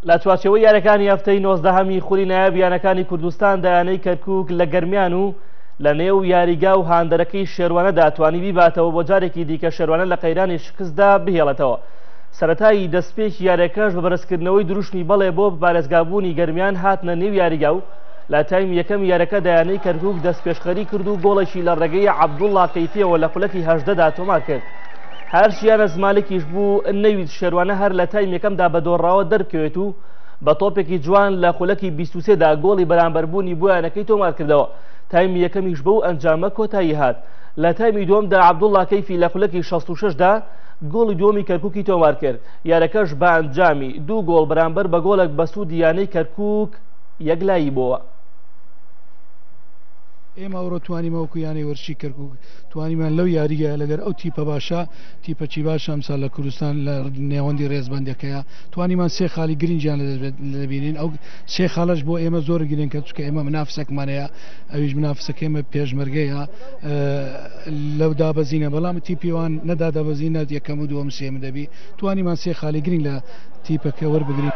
لە چوارچێوەی یاریەکانی هەفتەی 19هەمی خولی نایاب یانەکانی کوردستان دایانەی کەرکووک لە گەرمیان و لە نێو یاریگا و هاندەرەکەی شێروانەدا توانی بیباتەوە بۆ جارێکی دیکە شێروانە لە قەیرانی شکستدا بهێڵێتەوە. سەرەتایی دەستپێکی یاریەکەش بە بەرزکردنەوەی دروشمی بەڵێ بۆ پارێزگابوونی گەرمیان هاتنە نێو یاریگا و لە تایم یەکەم یاریەکە دایانەی کەرکووک دەستپێشخەری کرد و گۆڵێکی لە ڕێگەی عەبدوڵڵا کەیفیەوە لە خولەکی 18دا تۆمار کرد. هەرچیانە زمالێکیش بوو نەویست شێروانە هەر لە تایم یەکەمدا بە دۆڕاوە دەرکەوێت و بە تۆپێکی جوان لە خولەکی 23دا گۆڵی بەرامبەربوونی بۆیانەکەی تۆمار کردەوە. تایمی یەکەمیش بەو ئەنجامە کۆتایی هات. لە تایمی دووەمدا عەبدوڵڵا کەیفی لە خولەکی 66دا گۆڵی دووەمی کەرکووکی تۆمار کرد. یاریەکەش بە ئەنجامی 2 گۆڵ بەرامبەر بە گۆڵێک بە سوودی یانەی کەرکووک یەکلایی بووە. ئێمە ئەوڕۆ توانیمەوەکو یانەی وەرشی کەرکووک توانیمان لەو یاریگە لەگەر ئەو تیپە باشە تیپەچی باشە ئەمساڵ لە کوردستان لە نێوەندی ڕێزبەندەکەیە توانیمان 3 خاڵی گرنگیان لەبینین. ئەو 3 خاڵش بۆ ئێمە زۆر گرنگ کە چکە ئێمە منافسەکمانەیە ئەویش منافسەکە ئێمە پێشمەرگەیە لەو دابەزینە بەڵام تیپیوان نەدا دابەزینە یەکەم و دووەم سێم دەبی توانیمان 3 خاڵی گرنگ لە تیپەکە وەربگرین.